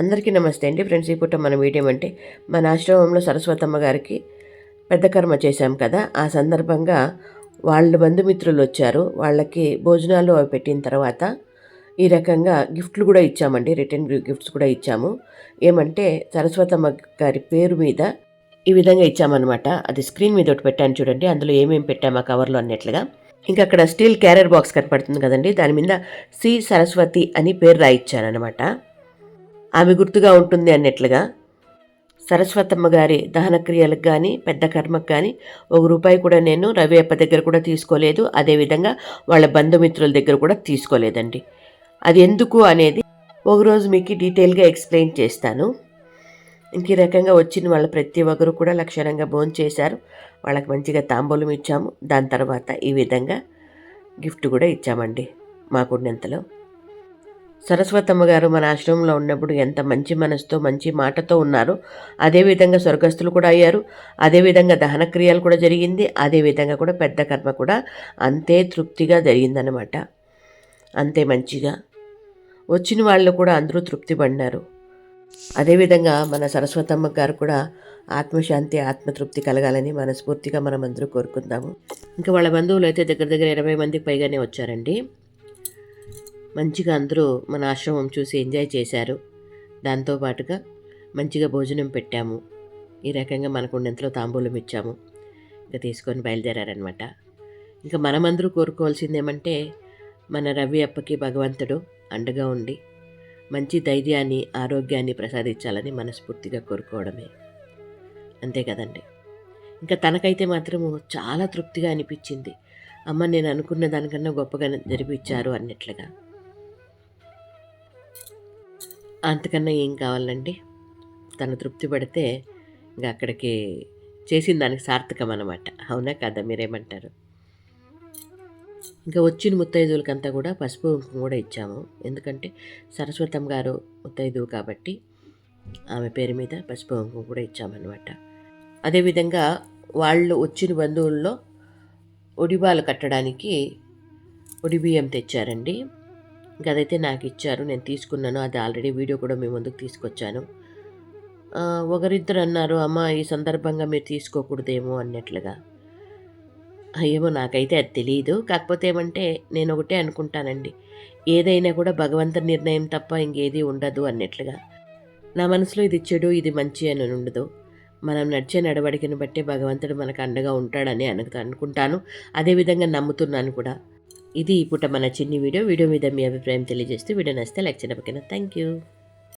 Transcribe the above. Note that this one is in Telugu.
అందరికీ నమస్తే అండి ఫ్రెండ్స్. ఈ పూట మన వీడియో అంటే మన ఆశ్రమంలో సరస్వతమ్మ గారికి పెద్ద కర్మ చేశాం కదా, ఆ సందర్భంగా వాళ్ళ బంధుమిత్రులు వచ్చారు. వాళ్ళకి భోజనాలు అవి పెట్టిన తర్వాత ఈ రకంగా గిఫ్ట్లు కూడా ఇచ్చామండి, రిటర్న్ గిఫ్ట్స్ కూడా ఇచ్చాము. ఏమంటే సరస్వతమ్మ గారి పేరు మీద ఈ విధంగా ఇచ్చామన్నమాట. అది స్క్రీన్ మీద ఒకటి పెట్టాను చూడండి, అందులో ఏమేమి పెట్టాము ఆ కవర్లో అన్నట్లుగా. ఇంకా అక్కడ స్టీల్ క్యారియర్ బాక్స్ కనపడుతుంది కదండి, దాని మీద సి సరస్వతి అని పేరు రాయిచ్చానమాట. ఆమె గుర్తుగా ఉంటుంది అన్నట్లుగా. సరస్వతమ్మ గారి దహన క్రియలకు కానీ పెద్ద కర్మకు కానీ ₹1 కూడా నేను రవి అప్ప దగ్గర కూడా తీసుకోలేదు, అదేవిధంగా వాళ్ళ బంధుమిత్రుల దగ్గర కూడా తీసుకోలేదండి. అది ఎందుకు అనేది ఒకరోజు మీకు డీటెయిల్గా ఎక్స్ప్లెయిన్ చేస్తాను. ఇంక ఈ రకంగా వచ్చిన వాళ్ళ ప్రతి ఒక్కరు కూడా లక్షణంగా భోజనం చేశారు. వాళ్ళకి మంచిగా తాంబూలం ఇచ్చాము. దాని తర్వాత ఈ విధంగా గిఫ్ట్ కూడా ఇచ్చామండి మాకున్నంతలో. సరస్వతమ్మ గారు మన ఆశ్రమంలో ఉన్నప్పుడు ఎంత మంచి మనసుతో మంచి మాటతో ఉన్నారు, అదేవిధంగా స్వర్గస్థులు కూడా అయ్యారు. అదేవిధంగా దహన క్రియలు కూడా జరిగింది. అదేవిధంగా కూడా పెద్ద కర్మ కూడా అంతే తృప్తిగా జరిగిందనమాట. అంతే మంచిగా వచ్చిన వాళ్ళు కూడా అందరూ తృప్తి పడినారు. అదేవిధంగా మన సరస్వతమ్మ గారు కూడా ఆత్మశాంతి ఆత్మతృప్తి కలగాలని మనస్ఫూర్తిగా మనం అందరూ కోరుకుందాము. ఇంకా వాళ్ళ బంధువులు అయితే దగ్గర దగ్గర 20 మందికి పైగానే వచ్చారండి. మంచిగా అందరూ మన ఆశ్రమం చూసి ఎంజాయ్ చేశారు. దాంతోపాటుగా మంచిగా భోజనం పెట్టాము. ఈ రకంగా మనకు ఉన్నంతలో తాంబూలం ఇచ్చాము. ఇంకా తీసుకొని బయలుదేరారనమాట. ఇంకా మనమందరూ కోరుకోవాల్సిందేమంటే మన రవి అప్పకి భగవంతుడు అండగా ఉండి మంచి ధైర్యాన్ని ఆరోగ్యాన్ని ప్రసాదించాలని మనస్ఫూర్తిగా కోరుకోవడమే, అంతే కదండి. ఇంకా తనకైతే మాత్రము చాలా తృప్తిగా అనిపించింది. అమ్మ నేను అనుకున్న దానికన్నా గొప్పగా జరిపించారు అన్నట్లుగా. అంతకన్నా ఏం కావాలండి, తను తృప్తి పడితే ఇంకా అక్కడికి చేసిన దానికి సార్థకం అన్నమాట. అవునా కదా, మీరేమంటారు? ఇంకా వచ్చిన ముత్తైదువులకంతా కూడా పసుపు కుంకుమ కూడా ఇచ్చాము. ఎందుకంటే సరస్వతమ్మ గారు ముత్తైదువు కాబట్టి ఆమె పేరు మీద పసుపు కుంకుమ కూడా ఇచ్చామన్నమాట. అదేవిధంగా వాళ్ళు వచ్చిన బంధువుల్లో ఒడిబాలు కట్టడానికి ఒడిబియ్యం తెచ్చారండి. ఇంకా అదైతే నాకు ఇచ్చారు, నేను తీసుకున్నాను. అది ఆల్రెడీ వీడియో కూడా మీ ముందుకు తీసుకొచ్చాను. ఒకరిద్దరు అన్నారు, అమ్మ ఈ సందర్భంగా మీరు తీసుకోకూడదేమో అన్నట్లుగా. ఏమో నాకైతే అది తెలియదు. కాకపోతే ఏమంటే నేను ఒకటే అనుకుంటానండి, ఏదైనా కూడా భగవంతుని నిర్ణయం తప్ప ఇంకేది ఉండదు అన్నట్లుగా. నా మనసులో ఇది చెడు ఇది మంచి అని ఉండదు. మనం నడిచే నడవడికను బట్టి భగవంతుడు మనకు అండగా ఉంటాడని అనుకుంటాను. అదేవిధంగా నమ్ముతున్నాను కూడా. ఇది ఈ పూట మన చిన్ని వీడియో మీద మీ అభిప్రాయం తెలియజేస్తూ వీడియో నచ్చితే లైక్ చేయడం. Thank you.